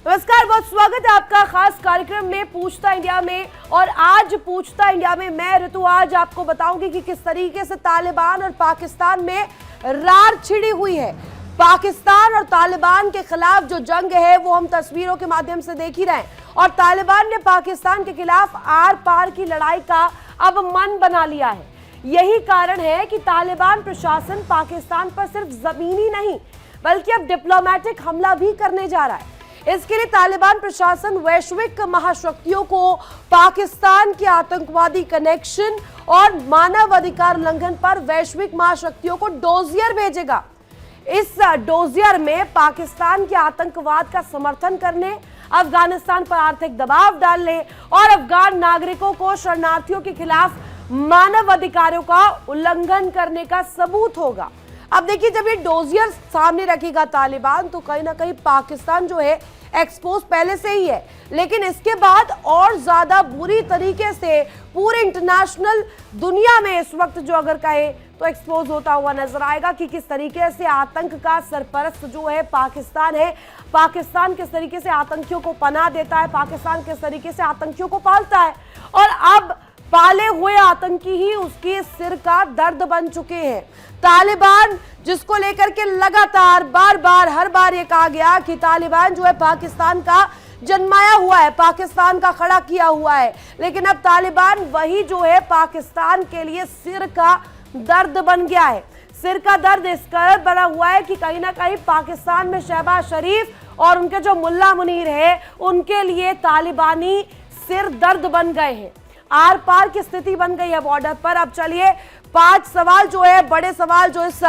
नमस्कार, बहुत स्वागत है आपका खास कार्यक्रम में पूछता इंडिया में। और आज पूछता इंडिया में मैं ऋतु आज आपको बताऊंगी कि किस तरीके से तालिबान और पाकिस्तान में रार छिड़ी हुई है। पाकिस्तान और तालिबान के खिलाफ जो जंग है वो हम तस्वीरों के माध्यम से देख ही रहे हैं, और तालिबान ने पाकिस्तान के खिलाफ आर पार की लड़ाई का अब मन बना लिया है। यही कारण है कि तालिबान प्रशासन पाकिस्तान पर सिर्फ जमीनी नहीं बल्कि अब डिप्लोमेटिक हमला भी करने जा रहा है। इसके लिए तालिबान प्रशासन वैश्विक महाशक्तियों को पाकिस्तान के आतंकवादी कनेक्शन और मानवाधिकार उल्लंघन पर वैश्विक महाशक्तियों को डोजियर भेजेगा। इस डोजियर में पाकिस्तान के आतंकवाद का समर्थन करने, अफगानिस्तान पर आर्थिक दबाव डालने और अफगान नागरिकों को शरणार्थियों के खिलाफ मानव अधिकारों का उल्लंघन करने का सबूत होगा। अब देखिए, जब ये डोजियर सामने रखेगा तालिबान, तो कहीं ना कहीं पाकिस्तान जो है एक्सपोज पहले से ही है, लेकिन इसके बाद और ज्यादा बुरी तरीके से पूरे इंटरनेशनल दुनिया में इस वक्त जो अगर कहे तो एक्सपोज होता हुआ नजर आएगा कि किस तरीके से आतंक का सरपरस्त जो है पाकिस्तान है। पाकिस्तान किस तरीके से आतंकियों को पनाह देता है, पाकिस्तान किस तरीके से आतंकियों को पालता है, और अब पाले हुए आतंकी ही उसके सिर का दर्द बन चुके हैं। तालिबान, जिसको लेकर के लगातार हर बार ये कहा गया कि तालिबान जो है पाकिस्तान का जन्माया हुआ है, पाकिस्तान का खड़ा किया हुआ है, लेकिन अब तालिबान वही जो है पाकिस्तान के लिए सिर का दर्द बन गया है। सिर का दर्द इस कदर बना हुआ है कि कहीं ना कहीं पाकिस्तान में शहबाज शरीफ और उनके जो मुल्ला मुनीर है उनके लिए तालिबानी सिर दर्द बन गए हैं। आर पार की स्थिति बन गई है बॉर्डर पर। अब चलिए 5 सवाल जो है, बड़े सवाल जो इस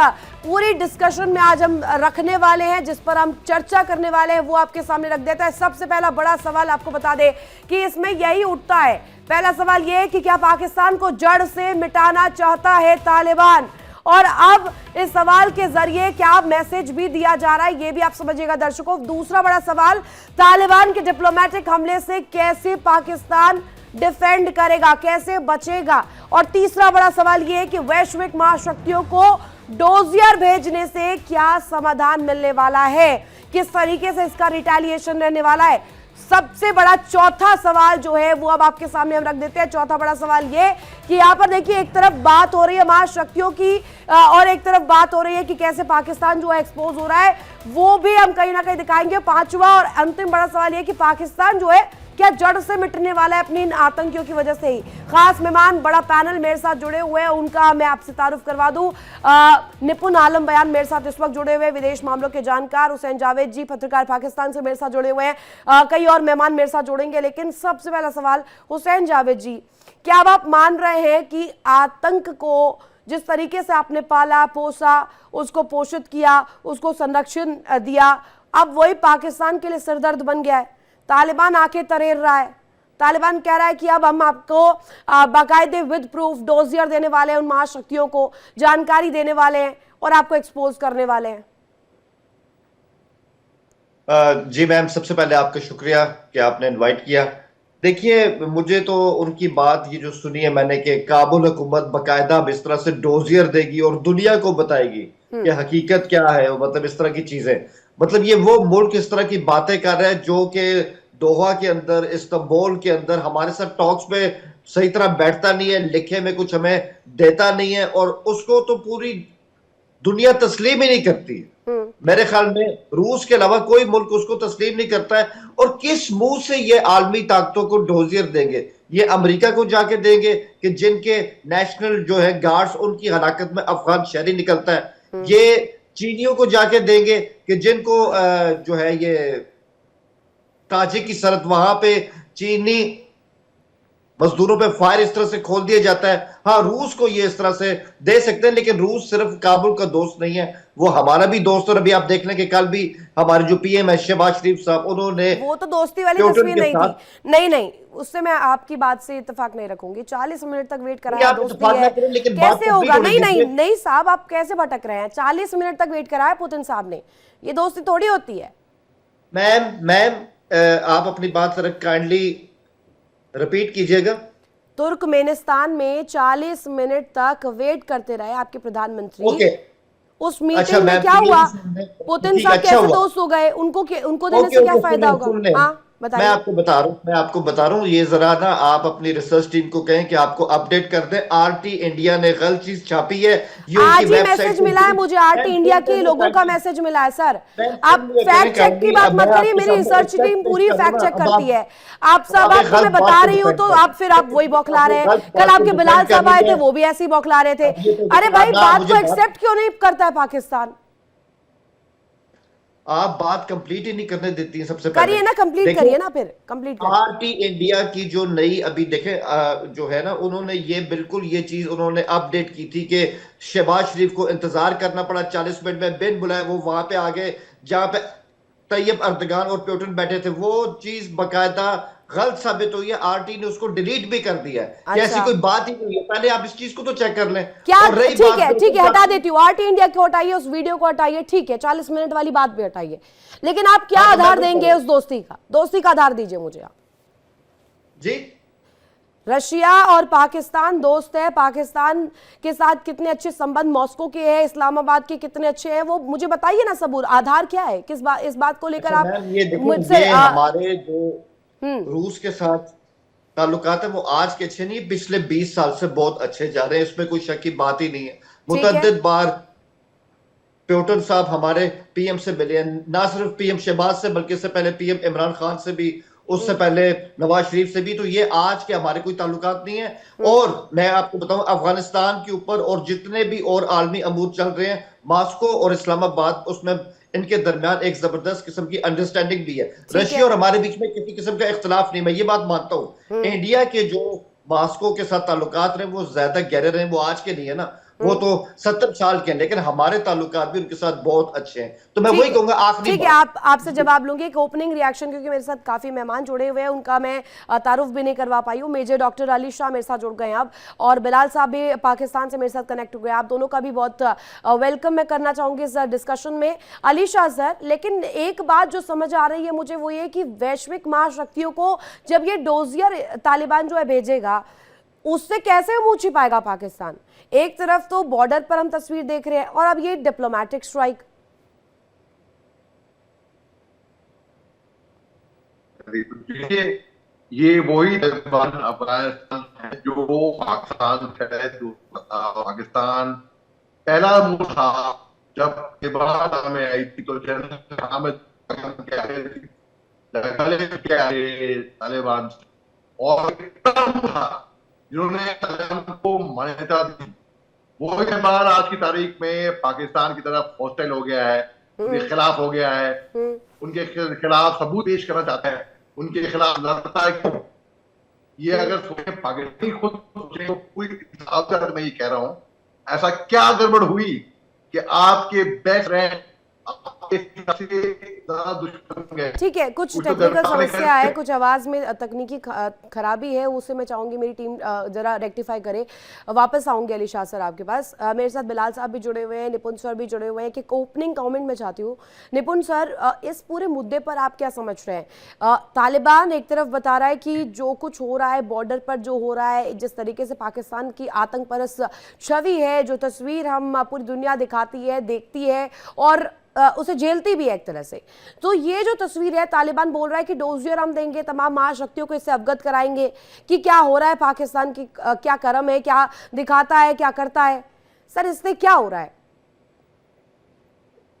पूरी डिस्कशन में आज हम रखने वाले हैं, जिस पर हम चर्चा करने वाले हैं, वो आपके सामने रख देता है। सबसे पहला बड़ा सवाल आपको बता दे कि इसमें यही उठता है। पहला सवाल यह है कि क्या पाकिस्तान को जड़ से मिटाना चाहता है तालिबान, और अब इस सवाल के जरिए क्या मैसेज भी दिया जा रहा है, ये भी आप समझिएगा दर्शकों। दूसरा बड़ा सवाल, तालिबान के डिप्लोमेटिक हमले से कैसे पाकिस्तान डिफेंड करेगा, कैसे बचेगा। और तीसरा बड़ा सवाल यह है कि वैश्विक महाशक्तियों को डोजियर भेजने से क्या समाधान मिलने वाला है, किस तरीके से इसका रिटेलिएशन रहने वाला है। सबसे बड़ा चौथा सवाल जो है वो अब आपके सामने हम रख देते हैं। चौथा बड़ा सवाल ये कि यहाँ पर देखिए, एक तरफ बात हो रही है महाशक्तियों की और एक तरफ बात हो रही है कि कैसे पाकिस्तान जो है एक्सपोज हो रहा है, वो भी हम कहीं ना कहीं दिखाएंगे। पांचवा और अंतिम बड़ा सवाल ये कि पाकिस्तान जो है क्या जड़ से मिटने वाला है अपनी इन आतंकियों की वजह से ही। खास मेहमान, बड़ा पैनल मेरे साथ जुड़े हुए हैं, उनका मैं आपसे तारुफ करवा दूं। निपुण आलम बयान मेरे साथ इस वक्त जुड़े हुए, विदेश मामलों के जानकार हुसैन जावेद जी, पत्रकार पाकिस्तान से मेरे साथ जुड़े हुए हैं। कई और मेहमान मेरे साथ जुड़ेंगे, लेकिन सबसे पहला सवाल हुसैन जावेद जी, क्या अब आप मान रहे हैं कि आतंक को जिस तरीके से आपने पाला पोसा, उसको पोषित किया, उसको संरक्षण दिया, अब वही पाकिस्तान के लिए सिरदर्द बन गया है? तालिबान आके तरेर रहा है, तालिबान कह रहा है कि अब हम आपको बाकायदे विद प्रूफ डोजियर देने वाले हैं, उन महाशक्तियों को जानकारी देने वाले हैं और आपको एक्सपोज करने वाले हैं। जी मैम, सबसे पहले आपका शुक्रिया कि आपने इनवाइट किया। देखिए, मुझे तो उनकी बात ये जो सुनी है मैंने कि काबुल हुकूमत बाकायदा इस तरह से डोजियर देगी और दुनिया को बताएगी कि हकीकत क्या है, मतलब इस तरह की चीजें, मतलब ये वो मुल्क इस तरह की बातें कर रहे हैं जो कि दोहा के अंदर, इस्तांबुल के अंदर हमारे साथ टॉक्स पे सही तरह बैठता नहीं है, लिखे में कुछ हमें देता नहीं है, और उसको तो पूरी दुनिया तस्लीम ही नहीं करती। मेरे ख्याल में रूस के अलावा कोई मुल्क उसको तस्लीम नहीं करता है। और किस मुंह से ये आलमी ताकतों को डोजियर देंगे? ये अमेरिका को जाके देंगे कि जिनके नेशनल जो है गार्ड्स, उनकी हलाकत में अफगान शहरी निकलता है। ये चीनियों को जाके देंगे कि जिनको जो है ये ताजिक की सरहद, वहां पे चीनी मजदूरों पे फायर इस तरह से खोल दिया जाता है। हाँ, रूस को ये इस तरह से दे सकते हैं, लेकिन रूस सिर्फ काबुल का दोस्त नहीं है, वो हमारा भी दोस्त। और अभी आप देख लें कि कल भी हमारे जो पीएम है शहबाज शरीफ साहब, उन्होंने, वो तो दोस्ती वाली तस्वीर नहीं थी। नहीं, उससे मैं आपकी बात से इत्तेफाक नहीं रखूंगी। 40 मिनट तक वेट कराया, दोस्ती है, कैसे होगा? नहीं साहब, आप कैसे भटक रहे हैं? 40 मिनट तक वेट कराया पुतिन साहब ने, ये दोस्ती थोड़ी होती है। मैम आप अपनी बात जरा काइंडली रिपीट कीजिएगा। तुर्कमेनिस्तान में 40 मिनट तक वेट करते रहे आपके प्रधानमंत्री। उस अच्छा मीटिंग में मैम, क्या हुआ, पुतिन ठीक, साहब अच्छा कैसे हुआ। दोस्त हो गए, उनको उनको देने ओके से क्या ओके, फायदा सुने होगा? सुन ले। हाँ बताइए। मैं आपको बता रहा हूँ, ये जरा ना आप अपनी रिसर्च टीम को कहें कि आपको अपडेट कर दें, आरटी इंडिया ने गलत चीज छापी है, ये उनकी आज ही वेबसाइट मैसेज से मिला है डिलीट। मुझे, आरटी मैम इंडिया सुन के लेना लोगों का काइंडली, मैसेज मिला है सर। मैम आप सुन लिया करें फैक्ट चेक की काइंडली। बात अब मत मैं करिए, आपके मेरी सामने रिसर्च एक फैक्ट टीम पेश पूरी कर रहा हूँ फैक्ट ना, चेक अब करती आप है। आप सब, एक आपको मैं गलत बता बात को रही हूँ डिफेंड तो कर, आप फिर आप वही बौखला अब वो रहे हैं। गलत कल बात को आपके बिलाल डिफेंड साहब करने आए थे, में, वो भी ऐसे ही बौखला रहे थे। अब ये तो अरे देखिए, भाई अब आप बात मुझे को बात, एक्सेप्ट क्यों नहीं करता है पाकिस्तान? आप बात कंप्लीट ही नहीं करने देती हैं सबसे पहले। करिए ना, कंप्लीट देखिए, करिए ना, फिर कंप्लीट करिए। आरटी इंडिया की जो नई अभी देखें जो है ना, उन्होंने ये बिल्कुल ये चीज उन्होंने अपडेट की थी कि शहबाज शरीफ को इंतजार करना पड़ा 40 मिनट में, बिन बुलाए वो वहां पे आ गए जहां पे तैयब अर्दगान और प्यूटिन बैठे थे। वो चीज बकायदा गलत साबित हुई है, आरटी ने उसको डिलीट भी कर दिया है कि ऐसी अच्छा कोई बात ही नहीं है। पहले आप इस चीज को तो चेक कर लें। क्या, और रही ठीक बात है ठीक बिल्कुल है, हटा आपकी, देती हूँ, आरटी इंडिया को हटाइए, उस वीडियो को हटाइए, ठीक है, 40 मिनट वाली बात भी हटाइए, लेकिन आप क्या हाँ तो मैं आधार वो देंगे उस दोस्ती का? दोस्ती का आधार दीजिए मुझे आप। जी, रशिया और पाकिस्तान दोस्त है, पाकिस्तान के साथ कितने अच्छे संबंध मॉस्को के हैं, इस्लामाबाद के कितने अच्छे हैं, वो मुझे बताइए ना सबूत, आधार क्या है, किस बात, इस बात को लेकर अच्छा आप मैम, ये देखें, मुझसे ये हमारे जो हम्म, रूस के साथ ताल्लुकात है वो आज के अच्छे नहीं, पिछले 20 साल से बहुत अच्छे जा रहे हैं, इसमें कोई शक की बात ही नहीं है। ठीक है। मुतअद्दिद बार प्यूटन साहब हमारे पीएम से मिले हैं, ना सिर्फ पीएम शहबाज से बल्कि इससे पहले पीएम इमरान खान से भी, उससे पहले नवाज शरीफ से भी। तो ये आज के हमारे कोई ताल्लुकात नहीं है। और मैं आपको बताऊं, अफगानिस्तान के ऊपर और जितने भी और आलमी अमूर चल रहे हैं, मॉस्को और इस्लामाबाद, उसमें इनके दरमियान एक जबरदस्त किस्म की अंडरस्टैंडिंग भी है। ठीक रशिया है। और हमारे बीच में किसी किस्म का इख्तलाफ नहीं, मैं ये बात मानता हूं। इंडिया के जो मॉस्को के साथ ताल्लुकात रहे वो ज्यादा गहरे रहे, वो आज के नहीं है ना, वो तो 70 साल के हैं, लेकिन हमारे ताल्लुकात भी उनके साथ बहुत अच्छे हैं। तो मैं ठीक वही है कहूंगा आखिरी ठीक है, बात। आपसे जवाब लूंगी। एक ओपनिंग रिएक्शन, क्योंकि मेरे साथ काफी मेहमान जुड़े हुए हैं, उनका मैं तारुफ भी नहीं करवा पाई हूँ। मेजर डॉक्टर अली शाह मेरे साथ जुड़ गए हैं अब, और बिलाल साहब भी पाकिस्तान से मेरे साथ कनेक्ट हो गए। आप दोनों का भी बहुत वेलकम मैं करना चाहूंगी इस डिस्कशन में। अली शाह सर, लेकिन एक बात जो समझ आ रही है मुझे वो ये कि वैश्विक महाशक्तियों को जब ये डोजियर तालिबान जो है भेजेगा, उससे कैसे मुंह छिपाएगा पाकिस्तान? एक तरफ तो बॉर्डर पर हम तस्वीर देख रहे हैं, और अब ये डिप्लोमेटिक स्ट्राइक। ये वही तालिबान अफगानिस्तान है जो पाकिस्तान है, जो पाकिस्तान पहला मुल्क था जब तालिबान में आई थी, तो जनरल हामिद के आए थे, के आए तालिबान, और ट्रम्प था जिन्होंने तालिबान को मान्यता दी। वो ईमान आज की तारीख में पाकिस्तान की तरफ हॉस्टाइल हो गया है, उनके खिलाफ हो गया है, उनके खिलाफ सबूत पेश करना चाहता है, उनके खिलाफ लड़ता है। क्यों? ये अगर सोचे पाकिस्तानी खुद सोचे तो कोई तक मैं ये कह रहा हूं, ऐसा क्या गड़बड़ हुई कि आपके बेस्ट फ्रेंड दुश्मन गए? ठीक है, कुछ तो टेक्निकल गड़बड़ समस्या है, कुछ आवाज़ में तकनीकी खराबी है, उसे मैं चाहूंगी मेरी टीम जरा रेक्टिफाई करे। वापस आऊंगी अली शाह सर आपके पास। मेरे साथ बिलाल साहब भी जुड़े हुए हैं, निपुण सर भी जुड़े हुए हैं। कि ओपनिंग कमेंट मैं चाहती हूँ निपुण सर, इस पूरे मुद्दे पर आप क्या समझ रहे हैं? तालिबान एक तरफ बता रहा है कि जो कुछ हो रहा है बॉर्डर पर, जो हो रहा है, जिस तरीके से पाकिस्तान की आतंक परस्त छवि है, जो तस्वीर हम पूरी दुनिया दिखाती है, देखती है, और उसे झेलती भी है एक तरह से, तो ये जो तस्वीर है, तालिबान बोल रहा है कि डोजियर हम देंगे, तमाम महाशक्तियों को इससे अवगत कराएंगे कि क्या हो रहा है, पाकिस्तान की क्या कर्म है, क्या दिखाता है, क्या करता है। सर इससे क्या हो रहा है?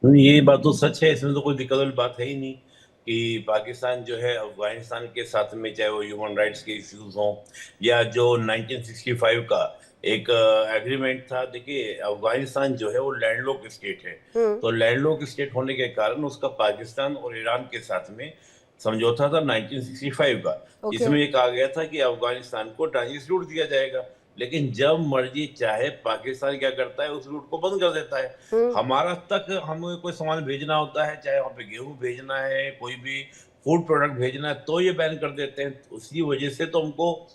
ये बात तो सच है, इसमें तो कोई दिक्कत वाली बात है ही नहीं कि पाकिस्तान जो है अफगानिस्तान के साथ में, चाहे वो ह्यूमन राइट्स के इश्यूज हों या जो 1965 का एक एग्रीमेंट था। देखिए, अफगानिस्तान जो है वो लैंडलॉक स्टेट है, तो लैंडलॉक स्टेट होने के कारण उसका पाकिस्तान और ईरान के साथ में समझौता था 1965 का। इसमें ये कहा गया था कि अफगानिस्तान को ट्रांजिट रूट दिया जाएगा, लेकिन जब मर्जी चाहे पाकिस्तान क्या करता है, उस रूट को बंद कर देता है। हमारा तक हमें कोई सामान भेजना होता है, चाहे वहाँ पे गेहूं भेजना है, कोई भी फूड प्रोडक्ट भेजना है, तो ये बैन कर देते हैं। उसी वजह से तो हमको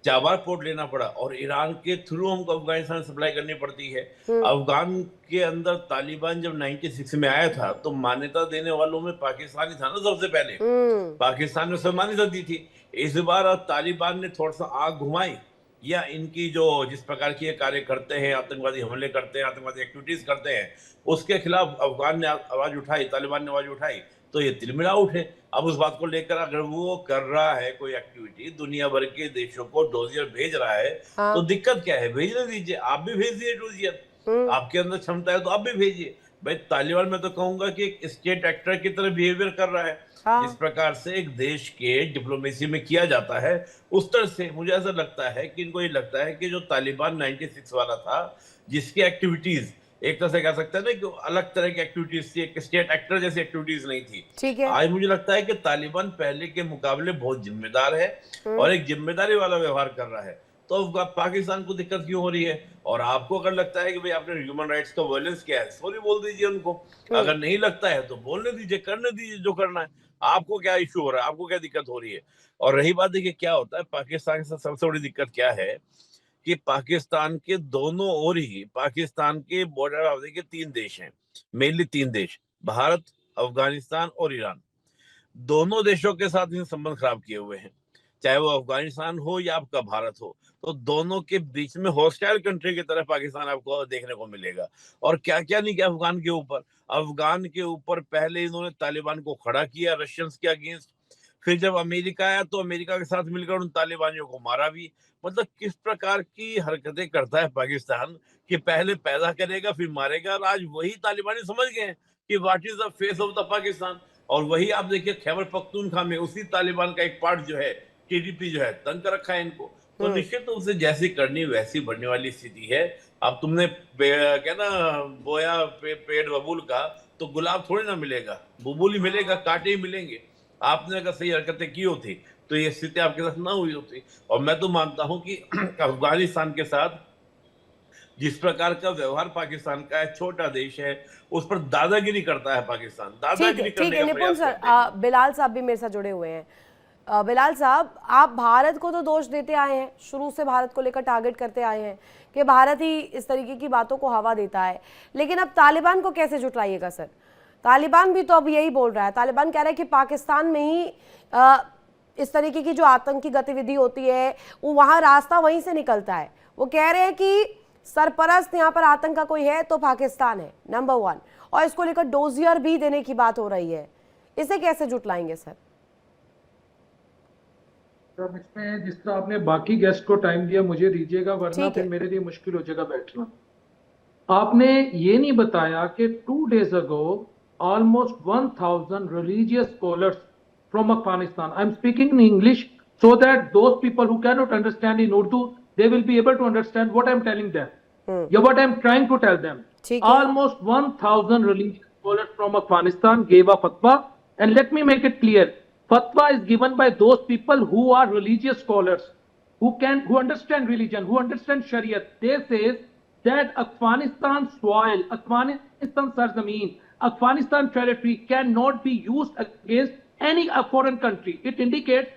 चाबार पोर्ट लेना पड़ा, और ईरान के थ्रू हमको अफगानिस्तान सप्लाई करनी पड़ती है। अफगान के अंदर तालिबान जब 96 में आया था, तो मान्यता देने वालों में पाकिस्तान ही था ना सबसे पहले। पाकिस्तान ने सब मान्यता दी थी। इस बार तालिबान ने थोड़ा सा आग घुमाई या इनकी जो जिस प्रकार की ये कार्य करते हैं, आतंकवादी हमले करते हैं, आतंकवादी एक्टिविटीज करते हैं, उसके खिलाफ अफगान ने आवाज उठाई, तालिबान ने आवाज उठाई, तो ये तिलमिला उठे। अब उस बात को लेकर अगर वो कर रहा है कोई एक्टिविटी, दुनिया भर के देशों को डोजियर भेज रहा है, हाँ। तो दिक्कत क्या है? भेजने दीजिए, आप भी भेज दिए डोजियर, आपके अंदर क्षमता है तो आप भी भेजिए। भाई तालिबान में तो कहूंगा कि एक स्टेट एक्टर की तरह बिहेवियर कर रहा है, हाँ। जिस प्रकार से एक देश के डिप्लोमेसी में किया जाता है, उस तरह से मुझे ऐसा लगता है कि इनको ये लगता है कि जो तालिबान 96 वाला था, जिसकी एक्टिविटीज एक तरह से कह सकते हैं ना कि अलग तरह की एक्टिविटीज थी, एक स्टेट एक्टर जैसी एक्टिविटीज नहीं थी। ठीक है। आज मुझे लगता है कि तालिबान पहले के मुकाबले बहुत जिम्मेदार है और एक जिम्मेदारी वाला व्यवहार कर रहा है। तो पाकिस्तान को दिक्कत क्यों हो रही है? और आपको अगर लगता है कि भाई आपने ह्यूमन राइट्स का वायलेंस किया है, सॉरी बोल दीजिए उनको। अगर नहीं लगता है तो बोलने दीजिए, करने दीजिए जो करना है। आपको क्या इशू हो रहा है? आपको क्या दिक्कत हो रही है? और रही बात, देखिए क्या होता है पाकिस्तान के साथ, सबसे बड़ी दिक्कत क्या है कि पाकिस्तान के दोनों ओर ही, पाकिस्तान के बॉर्डर हाउसिंग के 3 देश हैं, मेनली 3 देश, भारत, अफगानिस्तान और ईरान। दोनों देशों के साथ इन संबंध खराब किए हुए हैं, चाहे वो अफगानिस्तान हो या आपका भारत हो। तो दोनों के बीच में हॉस्टाइल कंट्री की तरह पाकिस्तान आपको देखने को मिलेगा। और क्या क्या नहीं किया अफगान के ऊपर। अफगान के ऊपर पहले इन्होंने तालिबान को खड़ा किया रशियंस के अगेंस्ट, फिर जब अमेरिका आया तो अमेरिका के साथ मिलकर उन तालिबानियों को मारा भी। मतलब किस प्रकार की हरकतें करता है पाकिस्तान कि पहले पैदा करेगा फिर मारेगा। और आज वही तालिबानी समझ गए हैं कि what is the face of the Pakistan. और वही आप देखिए खैबर पख्तूनख्वा में उसी तालिबान का एक पार्ट जो है, टीडीपी जो है, तंग कर रखा है इनको। तो निश्चित रूप से जैसी करनी वैसी बढ़ने वाली स्थिति है। अब तुमने क्या ना बोया पेड़ बबूल का, तो गुलाब थोड़ी ना मिलेगा, बबूल ही मिलेगा, कांटे ही मिलेंगे। आपने अगर सही हरकतें की होती तो ये स्थिति आपके साथ ना हुई होती। और मैं तो मानता हूं कि अफगानिस्तान के साथ जिस प्रकार का व्यवहार पाकिस्तान का है, छोटा देश है, उस पर दादागिरी करता है पाकिस्तान, दादागिरी ठीक करने है का निपुण प्रयास सर, करते हैं। बिलाल साहब भी मेरे साथ जुड़े हुए हैं। बिलाल साहब, आप भारत को तो दोष देते आए हैं, शुरू से भारत को लेकर टारगेट करते आए हैं कि भारत ही इस तरीके की बातों को हवा देता है, लेकिन अब तालिबान को कैसे जुटाइएगा सर? तालिबान भी तो अब यही बोल रहा है, तालिबान कह रहा है कि पाकिस्तान में ही इस तरीके की जो आतंकी गतिविधि होती है वो वहाँ रास्ता वहीं से निकलता है। वो कह रहे हैं कि सरपरस्त यहाँ पर आतंक का कोई है तो पाकिस्तान है नंबर 1, और इसको लेकर डोजियर भी देने की बात हो रही है। इसे कैसे जुटलाएंगे सर? अब इसमें जिस तरह आपने बाकी गेस्ट को टाइम दिया, मुझे दीजिएगा, वरना ठीक है। फिर मेरे लिए मुश्किल हो जाएगा बैठना। आपने ये नहीं बताया कि 2 days ago almost 1000 religious scholars from Afghanistan, I'm speaking in English so that those people who cannot understand in Urdu, they will be able to understand what I'm telling them, yeah, what I'm trying to tell them. ठीक है। Almost 1000 religious scholars from Afghanistan gave a fatwa, and let me make it clear, fatwa is given by those people who are religious scholars, who understand religion, who understand Shariat. They says that Afghanistan soil, Afghanistan sarzameen, Afghanistan territory cannot be used against any foreign country. It indicates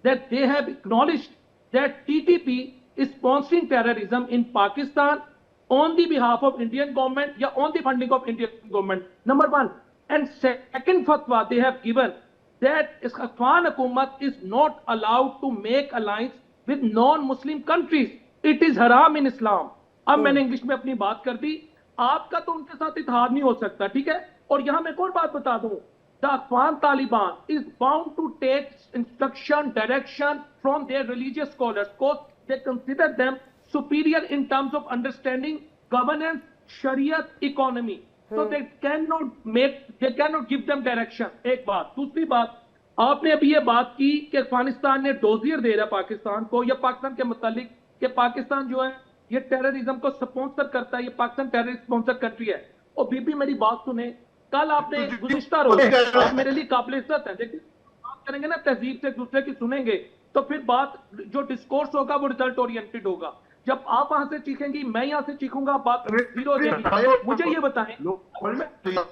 that they have acknowledged that TTP is sponsoring terrorism in Pakistan on the behalf of Indian government, yeah, on the funding of Indian government, number 1. And second fatwa they have given that Afghan Hukumat is not allowed to make alliance with non-Muslim countries. It is haram in Islam. अब मैंने English में अपनी बात कर दी। आपका तो उनके साथ इत्तेहाद नहीं हो सकता, ठीक है? और यहां मैं एक और बात बता दूं, the Afghan Taliban is bound to take instruction, direction from their religious scholars, because they consider them superior in terms of understanding governance, शरीयत, economy. So they cannot give them direction. एक बात। दूसरी बात, आपने अभी ये बात की कि अफगानिस्तान ने डोजियर दे रहा पाकिस्तान को, या पाकिस्तान के मुतालिक कि पाकिस्तान जो है ये टेररिज्म को स्पॉन्सर करता है, ये पाकिस्तान टेररिस्ट स्पॉन्सर कंट्री है। और बीबी मेरी बात सुने, कल आपने गुज़िश्ता रोज, आप मेरे लिए काबिल इज्जत है, देखिए बात करेंगे ना तहजीब से, एक दूसरे की सुनेंगे, तो फिर बात जो डिस्कोर्स होगा वो रिजल्ट ओरिएंटेड होगा। जब आप वहां से चीखेंगी, मैं यहां से चीखूंगा, बात जीरो हो जाएगी। मुझे ये बताएं,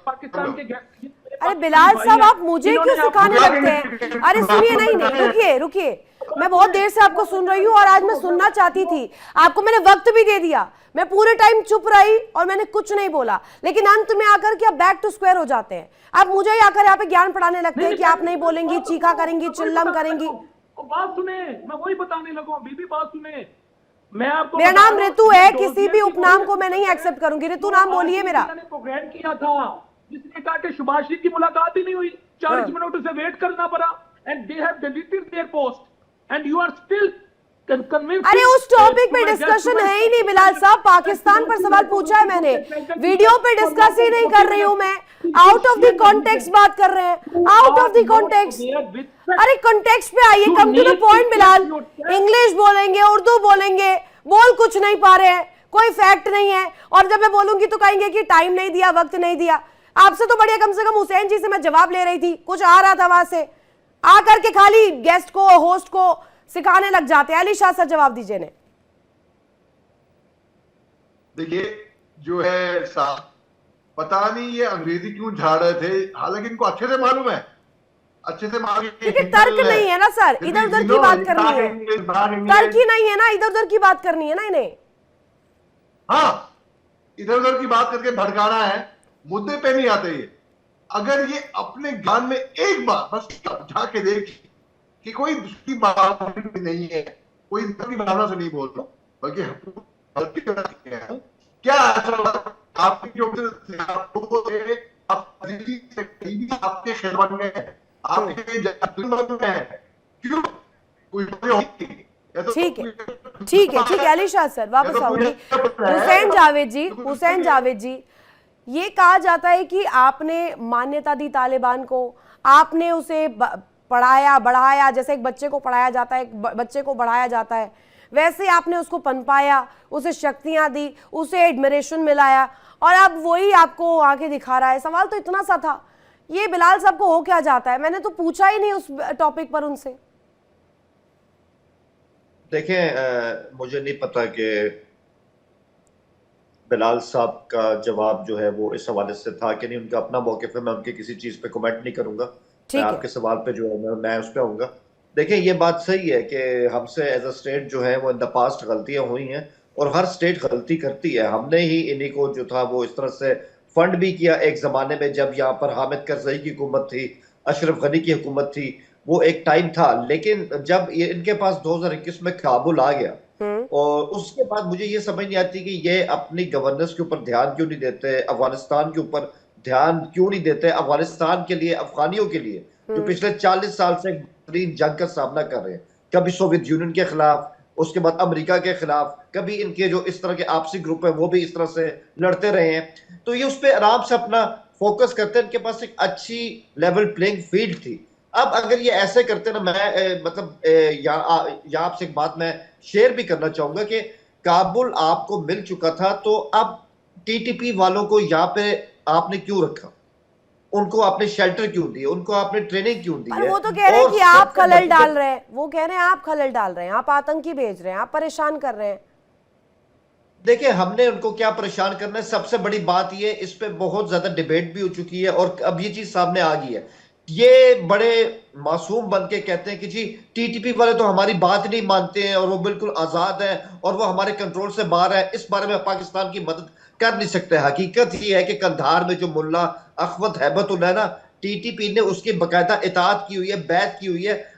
पाकिस्तान के अरे बिलाल साहब, आप मुझे क्यों सिखाने लगते हैं? अरे सुनिए, नहीं रुकिए, मैं बहुत देर से आपको सुन रही हूँ और आज मैं सुनना चाहती थी, आपको मैंने वक्त भी दे दिया, मैं पूरे टाइम चुप रही और मैंने कुछ नहीं बोला, लेकिन अंत में आकर के आप बैक टू स्क्वायर हो जाते हैं। आप मुझे ही आकर यहाँ पे ज्ञान पढ़ाने लगते हैं कि आप नहीं बोलेंगी, चीखा करेंगी, चिल्लम करेंगी। बात सुने, मैं वही बताने लगा, बीबी बात सुने। मैं आपको मेरा बता नाम रहा हूं, ऋतु है, ये किसी डोजियर भी की उपनाम वजह को मैं नहीं से एक्सेप्ट करूंगी। ऋतु जो नाम बोलिए आरती मेरा। मीडिया ने प्रोग्राम किया था, जिसने कहा कि सुभाष की मुलाकात ही नहीं हुई, 40 हाँ। मिनट उसे वेट करना पड़ा, and they have deleted their post and you are still convinced. अरे उस टॉपिक पे डिस्कशन है ही नहीं बिलाल साहब। पाकिस्तान पर सवाल पूछा है मैंने, वीडियो पे डिस्कस ही नहीं कर रही हूं मैं। आउट ऑफ द कॉन्टेक्स्ट बात कर रहे हैं, आउट ऑफ द कॉन्टेक्स्ट। अरे कॉन्टेक्स्ट पे आइए, come to the point Bilal. English बोलेंगे, उर्दू बोलेंगे, बोल कुछ नहीं पा रहे हैं, कोई फैक्ट नहीं है, और जब मैं बोलूंगी तो कहेंगे कि टाइम नहीं दिया, वक्त नहीं दिया। आपसे तो बढ़िया कम से कम हुसैन जी से मैं जवाब ले रही थी, कुछ आ रहा था वहां से। आकर के खाली गेस्ट को, होस्ट को सिखाने लग जाते हैं। अली शाह सर जवाब दीजिए ने। देखिए जो है साहब, पता नहीं ये अंग्रेजी क्यों झाड़ रहे थे, हालांकि इनको अच्छे से मालूम है, अच्छे से मालूम है क्योंकि तर्क नहीं है ना सर, इधर उधर की बात करनी है। तर्क ही नहीं है ना, इधर उधर की बात करनी है ना इन्हें। हाँ, इधर उधर की बात करके भड़काना है, मुद्दे पे नहीं आते ये। अगर ये अपने ज्ञान में एक बार बस झाके देख कि कोई दूसरी भावना नहीं है, कोई दूसरी भावना से नहीं बोल रहा, बल्कि क्या आपकी जो आपके खिदमत में है, आपके है, क्यों कोई ठीक है, ठीक है, ठीक है। अली शाह सर वापस आऊंगी। हुसैन जावेद जी, हुसैन जावेद जी, ये कहा जाता है कि आपने मान्यता दी तालिबान को, आपने उसे पढ़ाया बढ़ाया, जैसे एक बच्चे को पढ़ाया जाता है, एक बच्चे को बढ़ाया जाता है, वैसे आपने उसको पनपाया, उसे शक्तियां दी, उसे एडमिरेशन मिलाया, और अब वही आपको आंखें दिखा रहा है। सवाल तो इतना सा था, ये बिलाल साहब को हो क्या जाता है? मैंने तो पूछा ही नहीं उस टॉपिक पर उनसे। देखें, मुझे नहीं पता कि बिलाल साहब का जवाब जो है वो इस हवाले से था कि नहीं, उनका अपना मौक़िफ़ है, मैं उनकी किसी चीज़ पे कमेंट नहीं करूंगा। मैं आपके सवाल पे जो है मैं उस पे आऊंगा। देखिए ये बात सही है कि हमसे एज अ स्टेट जो है वो इन द पास्ट गलतियां हुई हैं, और हर स्टेट गलती करती है। हमने ही इन्हीं को जो था वो इस तरह से फंड भी किया एक ज़माने में, जब यहाँ पर हामिद करज़ई की हुकूमत थी, अशरफ गनी की हुकूमत थी, वो एक टाइम था। लेकिन जब ये इनके पास 2021 में काबुल आ गया, और उसके बाद मुझे ये समझ नहीं आती कि ये अपनी गवर्नेंस के ऊपर ध्यान क्यों नहीं देते, अफगानिस्तान के ऊपर ध्यान क्यों नहीं देते, अफगानिस्तान के लिए, अफगानियों के लिए जो पिछले 40 साल से बेहतरीन जंग का सामना कर रहे हैं, कभी सोवियत यूनियन के खिलाफ, उसके बाद अमेरिका के खिलाफ, कभी इनके जो इस तरह के आपसी ग्रुप है वो भी इस तरह से लड़ते रहे हैं। तो ये उस पर आराम से अपना फोकस करते हैं, इनके पास एक अच्छी लेवल प्लेइंग फील्ड थी। अब अगर ये ऐसे करते ना, मैं मतलब यहाँ आपसे एक बात मैं शेयर भी करना चाहूंगा कि काबुल आपको मिल चुका था, तो अब टीटीपी वालों को यहाँ पे आपने क्यों रखा, उनको आपने शेल्टर क्यों दिए, उनको आपने ट्रेनिंग क्यों दी? वो तो कह रहे हैं कि आप खलल डाल रहे हैं, वो कह रहे हैं आप खलल डाल रहे हैं, आप आतंकी भेज रहे हैं, आप परेशान कर रहे हैं। देखिए हमने उनको क्या परेशान करना है, सबसे बड़ी बात ये, इस पे बहुत ज्यादा डिबेट भी हो चुकी है और अब ये चीज सामने आ गई है। ये बड़े मासूम बन के कहते हैं कि जी टीटीपी वाले तो हमारी बात नहीं मानते हैं और वो बिल्कुल आजाद है और वो हमारे कंट्रोल से बाहर है, इस बारे में पाकिस्तान की मदद कर नहीं सकते। हकीकत ये है कि कंधार में जो मुल्ला अखवत हैबतुल्लाह ना, टीटीपी ने उसकी बाकायदा इताअत की हुई है, बैत की हुई है,